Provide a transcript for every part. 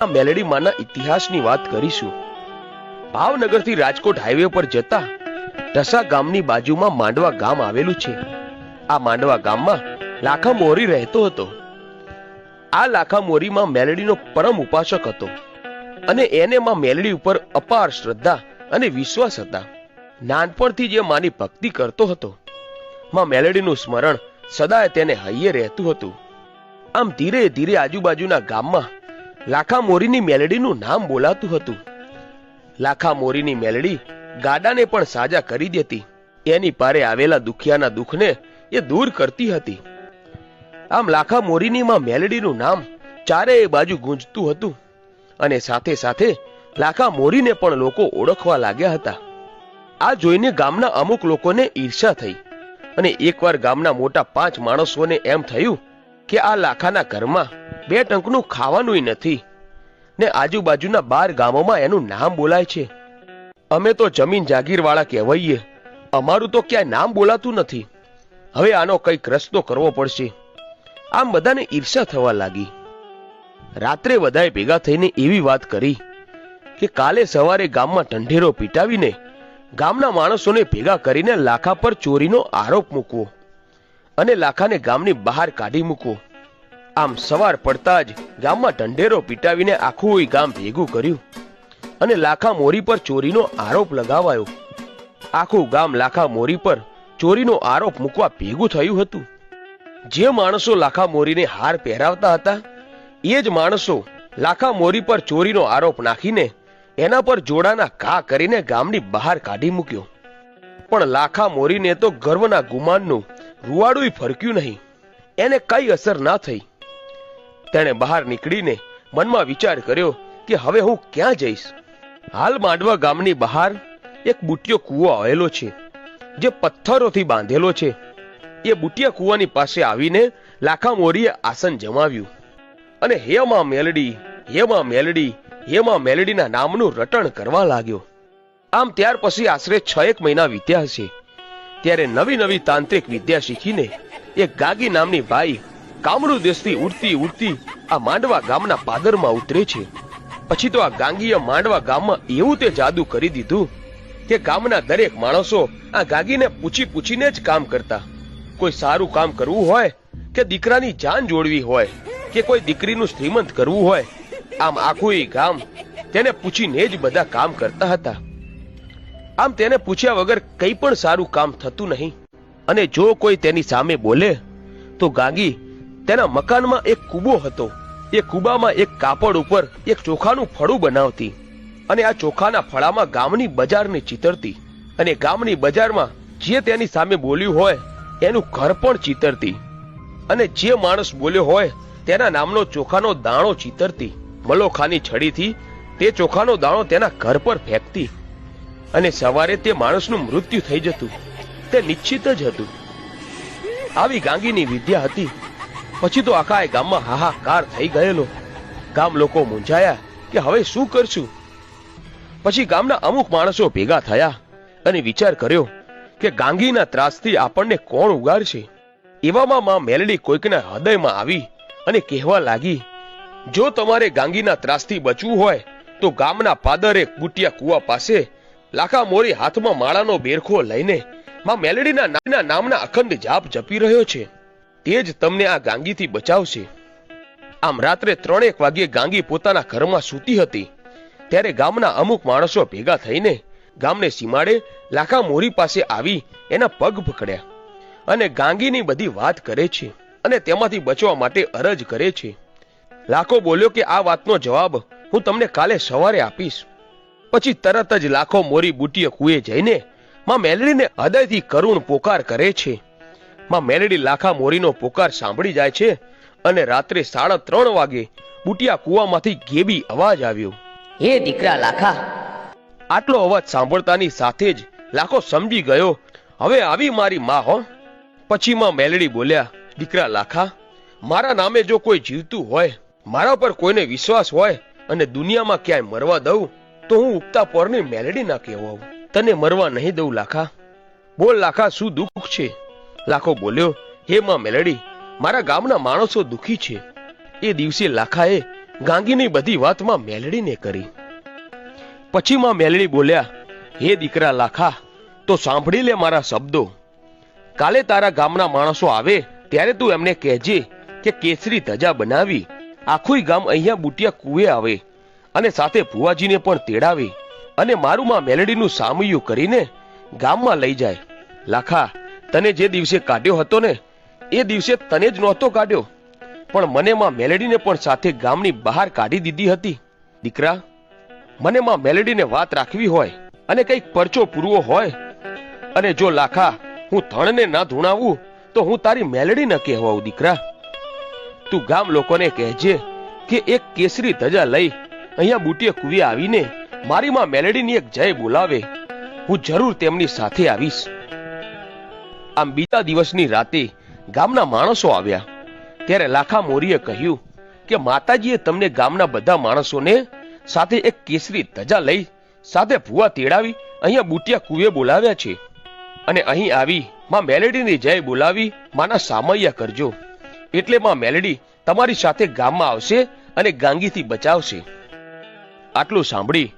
આ મેલડી માના ઇતિહાસની વાત કરીશું। ભાવનગરથી રાજકોટ હાઈવે પર જતા ઢસા ગામની બાજુમાં માંડવા ગામ આવેલું છે। આ માંડવા ગામમાં લાખા મોરી રહેતો હતો। આ લાખા મોરીમાં મેલડીનો પરમ ઉપાસક હતો અને એને માં મેલડી ઉપર અપાર શ્રદ્ધા અને વિશ્વાસ હતા। નાનપણથી જે માની ભક્તિ કરતો હતો, માં મેલડીનું સ્મરણ સદાય તેને હૈયે રહેતું હતું। આમ ધીરે ધીરે આજુબાજુના ગામમાં લાખા મોરીની મેલડીનું નામ બોલાતું હતું। લાખા મોરીની મેલડી ગાડાને પણ સાજા કરી દેતી, એની પારે આવેલા દુખિયાના દુઃખને એ દૂર કરતી હતી। આમ લાખા મોરીની માં મેલડીનું નામ ચારેય બાજુ ગુંજતું હતું અને સાથે સાથે લાખા મોરીને પણ લોકો ઓળખવા લાગ્યા હતા। આ જોઈને ગામના અમુક લોકોને ઈર્ષા થઈ અને એકવાર ગામના મોટા 5 માણસોને એમ થયું કે આ લાખાના ઘરમાં 2 ટંકનું ખાવાનુંય નથી ને આજુબાજુના 12 ગામોમાં એનું નામ બોલાય છે। અમે તો જમીન જાગીર વાળા કહેવાઈએ, અમારું તો ક્યાંય નામ બોલાતું નથી। હવે આનો કંઈક રસ્તો કરવો પડશે। આમ બધાને ઈર્ષા થવા લાગી। રાત્રે બધાએ ભેગા થઈને એવી વાત કરી કે કાલે સવારે ગામમાં ઢંઢેરો પીટાવીને ગામના માણસોને ભેગા કરીને લાખા પર ચોરીનો આરોપ મૂકવો અને લાખાને ગામની બહાર કાઢી મૂકવો। આમ સવાર પડતા જ ગામમાં ઢંઢેરો પીટાવીને આખું ગામ ભેગું કર્યું અને લાખા મોરી પર ચોરીનો આરોપ લગાવાયો। આખું ગામ લાખા મોરી પર ચોરીનો આરોપ મૂકવા ભેગું થયું હતું। જે માણસો લાખા મોરીને હાર પહેરાવતા હતા એ જ માણસો લાખા મોરી પર ચોરીનો આરોપ નાખીને એના પર જોડાના ઘા કરીને ગામની બહાર કાઢી મૂક્યો। પણ લાખા મોરીને તો ગર્વના ગુમાનનું રૂવાડું ફરક્યું નહીં, એને કઈ અસર ના થઈ। તેણે બહાર નીકળીને મનમાં વિચાર કર્યો કે હવે હું ક્યાં જઈશ। હાલ માંડવા ગામની બહાર એક બુટિયો કૂવો આવેલો છે જે પથ્થરોથી બાંધેલો છે। એ બુટિયા કૂવાની પાસે આવીને લાખા મોરીએ આસન જમાવ્યું અને હે માં મેલડી, હે માં મેલડી, હે માં મેલડીના નામનું રટણ કરવા લાગ્યો। આમ ત્યાર પછી આશરે 6 મહિના વીત્યા હશે ત્યારે નવી નવી તાંત્રિક વિદ્યા શીખીને એક ગાગી નામની બાઈ કામરૂ દેશથી ઉડતી ઉડતી આ માંડવા ગામના પાદરમાં ઉતરે છે। પછી તો આ ગાંગીએ માંડવા ગામમાં એવું તે જાદુ કરી દીધું કે ગામના દરેક માણસો આ ગાગીને પૂછી પૂછીને જ કામ કરતા। કોઈ સારું કામ કરવું હોય કે દીકરાની જાન જોડવી હોય કે કોઈ દીકરીનું શ્રીમંત કરવું હોય, આમ આખું ગામ તેને પૂછીને જ બધા કામ કરતા હતા। આમ તેને પૂછ્યા વગર કંઈ પણ સારું કામ થતું નહીં અને જો કોઈ તેની સામે બોલે તો ગાંગી તેના મકાનમાં એક કૂબો હતો, એ કૂબામાં એક કાપડ ઉપર એક ચોખાનું ફળું બનાવતી અને આ ચોખાના ફળામાં ગામની બજારને ચિતરતી અને ગામની બજારમાં જે તેની સામે બોલ્યું હોય એનું ઘર પણ ચિતરતી અને જે માણસ બોલ્યો હોય તેના નામનો ચોખાનો દાણો ચિતરતી। મલોખાની છડીથી તે ચોખાનો દાણો તેના ઘર પર ફેંકતી અને સવારે તે માણસનું મૃત્યુ થઈ જતું, તે નિશ્ચિત જ હતું। આવી ગાંગીની વિદ્યા હતી। પછી તો આખા ગામમાં હાહાકાર થઈ ગયેલો। ગામ લોકો મૂંઝાયા કે હવે શું કરશું। પછી ગામના અમુક માણસો ભેગા થયા અને વિચાર કર્યો કે ગાંગીના ત્રાસથી આપણને કોણ ઉગારશે। એવામાં માં મેલડી કોઈકના હૃદયમાં આવી અને કહેવા લાગી, જો તમારે ગાંગીના ત્રાસથી બચવું હોય તો ગામના પાદરે બુટિયા કૂવા પાસે લાખા મોરી હાથમાં માળાનો બેરખો લઈને માં મેલડીના નામના અખંડ જાપ જપી રહ્યો છે, તે જ તમને આ ગાંગીથી બચાવશે। આમ રાત્રે 3 વાગ્યે ગાંગી પોતાના ઘરમાં સૂતી હતી ત્યારે ગામના અમુક માણસો ભેગા થઈને ગામને સીમાડે લાખા મોરી પાસે આવી એના પગ પકડ્યા અને ગાંગીની બધી વાત કરે છે અને તેમાંથી બચવા માટે અરજ કરે છે। લાખો બોલ્યો કે આ વાતનો જવાબ હું તમને કાલે સવારે આપીશ। પછી તરત જ લાખો મોરી બુટિયા કૂએ જઈને માં મેલડીને હૃદયથી કરુણ પોકાર કરે છે। માં મેલડી લાખા મોરીનો પોકાર સાંભળી જાય છે અને રાત્રે 3:30 વાગે બુટિયા કૂવામાંથી ગેબી અવાજ આવ્યો, હે દીકરા લાખા। આટલો અવાજ સાંભળતાની સાથે જ લાખો સમજી ગયો હવે આવી મારી માં હો। પછી માં મેલડી બોલ્યા, દીકરા લાખા, મારા નામે જો કોઈ જીવતું હોય, મારા પર કોઈને વિશ્વાસ હોય અને દુનિયામાં ક્યાંય મરવા દઉં તો હું ઉગતા પોરની મેલડી ના કહેવાઉં, તને મરવા નહીં દઉં લાખા। બોલ લાખા, શું દુઃખ છે? લાખો બોલ્યો, હે માં મેલડી, મારા ગામના માણસો દુખી છે। એ દિવસે લાખાએ ગાંગીની બધી વાતમાં મેલડીને કરી. પછી માં મેલડી બોલ્યા, હે દીકરા લાખા, તો સાંભળી લે મારા શબ્દો. કાલે તારા ગામના માણસો આવે ત્યારે તું એમને કહેજે કે કેસરી ધજા બનાવી આખું ગામ અહીંયા બુટિયા કુએ આવે અને સાથે ભુવાજીને પણ તેડાવે અને મારું માં મેલડીનું સામૈયું કરીને ગામમાં લઈ જાય. લાખા, તને જે દિવસે કાઢ્યો હતો ને એ દિવસે તને જ નહોતો કાઢ્યો, પણ મને માં મેલડીને પણ સાથે ગામની બહાર કાઢી દીધી હતી. દીકરા, મને માં મેલડીને વાત રાખવી હોય અને કઈક પરચો પૂરવો હોય, અને જો લાખા હું ધણને ના ધૂણાવું તો હું તારી મેલડી ન કહેવાઉં. દીકરા, તું ગામ લોકોને કહેજે કે એક કેસરી ધજા લઈ અહીંયા બુટિયા કુવે આવીને મારી માં મેલડીની એક જય બોલાવે. હું જરૂર તેમની સાથે આવીશ. આમ બીજા દિવસની રાતે ગામના માણસો આવ્યા ત્યારે લાખા મોરીએ કહ્યું કે માતાજીએ તમને ગામના બધા માણસોને સાથે એક કેસરી ધજા લઈ સાથે ભુવા તેડાવી અહીંયા બુટિયા કુવે બોલાવ્યા છે, અને અહીં આવી માં મેલડીની જય બોલાવી માના સામૈયા કરજો, એટલે માં મેલડી તમારી સાથે ગામમાં આવશે અને ગાંગીથી બચાવશે. આટલું સાંભળી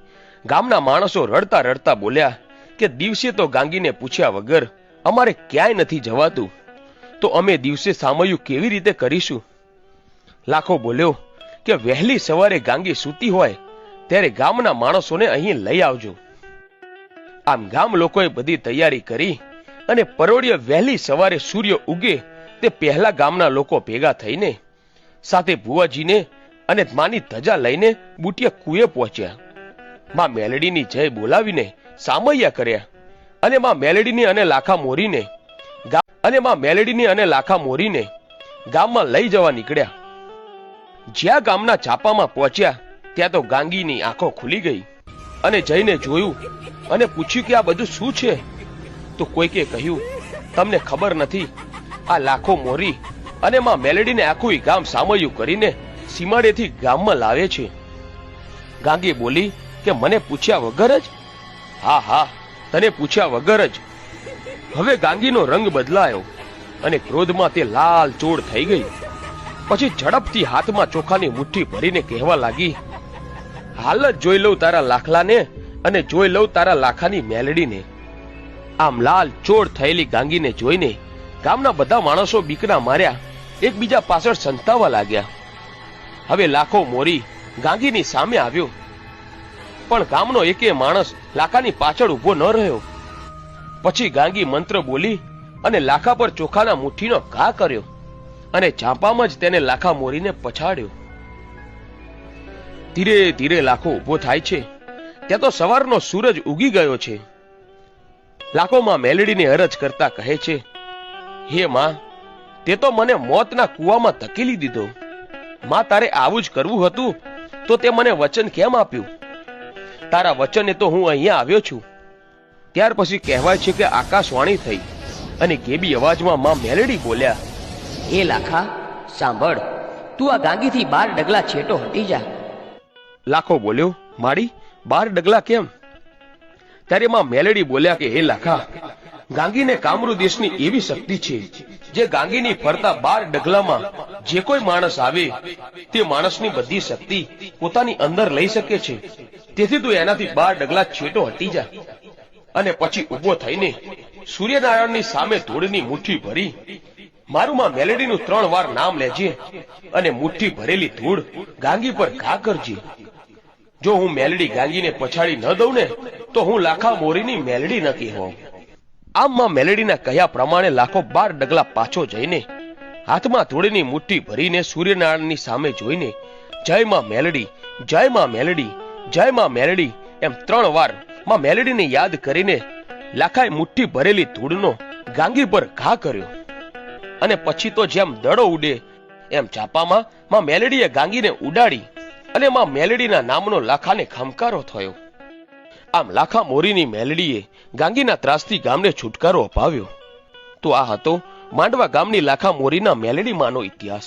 ગામના માણસો રડતા રડતા બોલ્યા કે દિવસે તો ગાંગીને પૂછ્યા વગર અમારે ક્યાંય નથી જવાતું, તો અમે દિવસે સામૈયું કેવી રીતે કરીશું? લાખો બોલ્યો કે વહેલી સવારે ગાંગી સૂતી હોય ત્યારે ગામના માણસોને અહીં લઈ આવજો. આમ ગામ લોકોએ બધી તૈયારી કરી અને પરોઢિયે વહેલી સવારે સૂર્ય ઉગે તે પહેલા ગામના લોકો ભેગા થઈને સાથે ભુવાજીને અને માની ધજા લઈને બુટિયા કુએ પહોંચ્યા. માં મેલડીની જય બોલાવીને સામૈયા કર્યા અને માં મેલડીની અને લાખા મોરીને ગામમાં લઈ જવા નીકળ્યા. જ્યાં ગામના ચાપામાં પહોંચ્યા ત્યાં તો ગાંગીની આંખો ખુલી ગઈ અને જઈને જોયું અને પૂછ્યું કે આ બધું શું છે? તો કોઈકે કહ્યું, તમને ખબર નથી, આ લાખો મોરી અને માં મેલડીને આખું ગામ સામૈયું કરીને સીમાડેથી ગામમાં લાવે છે. ગાંગી બોલી કે મને પૂછ્યા વગર જ? હા, તને પૂછ્યા વગર જ. હવે ગાંગીનો રંગ બદલાયો અને ક્રોધમાં તે લાલ ચોળ થઈ ગઈ. પછી ઝડપથી હાથમાં ચોખાની મુઠ્ઠી ભરીને કહેવા લાગી, હાલ જ જોઈ લઉં તારા લાખલાને અને જોઈ લઉં તારા લાખાની મેલડીને. આમ લાલ ચોળ થયેલી ગાંગીને જોઈને ગામના બધા માણસો બીકના માર્યા એકબીજા પાછળ સંતાવા લાગ્યા. હવે લાખો મોરી ગાંગીની સામે આવ્યો, પણ ગામનો એકે માણસ લાખાની પાછળ ઉભો ન રહ્યો. પછી ગાંગી મંત્ર બોલી અને લાખા પર ચોખાના મુઠ્ઠીનો ઘા કર્યો અને ચાંપામાં જ તેને લાખા મોરીને પછાડ્યો. ધીરે ધીરે લાખો ઉભો થાય છે ત્યાં તો સવારનો સૂરજ ઉગી ગયો છે. લાખો માં મેલડીને અરજ કરતા કહે છે, હે માં, તે તો મને મોતના કૂવામાં ધકેલી દીધો. માં, તારે આવું જ કરવું હતું તો તે મને વચન કેમ આપ્યું? તારા વચને તો હું અહીંયા આવ્યો છું. ત્યાર પછી કહેવાય છે કે આકાશવાણી થઈ અને કેબી અવાજમાં માં મેલડી બોલ્યા, હે લાખા, સાંભળ, તું આ ગાંગીથી 12 ડગલા છેટો હટી જા. લાખો બોલ્યો, મારી 12 ડગલા કેમ? ત્યારે માં મેલડી બોલ્યા કે હે લાખા, ગાંગીને કામરૂ દેશની એવી શક્તિ છે જે ગાંગીની ફરતા 12 ડગલામાં જે કોઈ માણસ આવે તે માણસની બધી શક્તિ પોતાની અંદર લઈ શકે છે. તેથી તું એનાથી 12 ડગલા છેટો હટી જા અને પછી ઉભો થઈને સૂર્યનારાયણની સામે ધૂળની મુઠ્ઠી ભરી મારું માં મેલડીનું 3 વાર નામ લેજે અને મુઠ્ઠી ભરેલી ધૂળ ગાંગી પર ઘા કરજે. જો હું મેલડી ગાંગીને પછાડી ન દઉં ને તો હું લાખા મોરીની મેલડી ન કહેવાઉં. આમ માં મેલડીના કહ્યા પ્રમાણે લાખો 12 ડગલા પાછો જઈને હાથમાં ધૂળની મુઠ્ઠી ભરીને સૂર્યનારાયણની સામે જોઈને જય માં મેલડી, જય માં મેલડી, જય માં મેલડી એમ 3 વાર માં મેલડીને યાદ કરીને લાખાએ મુઠ્ઠી ભરેલી ધૂળનો ગાંગી પર ઘા કર્યો. અને પછી તો જેમ દડો ઉડે એમ ચાપામાં માં મેલડીએ ગાંગીને ઉડાડી અને માં મેલડીના નામનો લાખાને ખમકારો થયો. આમ લાખા મોરીની મેલડીએ ગાંગીના ત્રાસથી ગામને છુટકારો અપાવ્યો. તો આ હતો માંડવા ગામની લાખા મોરીના મેલડી માનો ઇતિહાસ.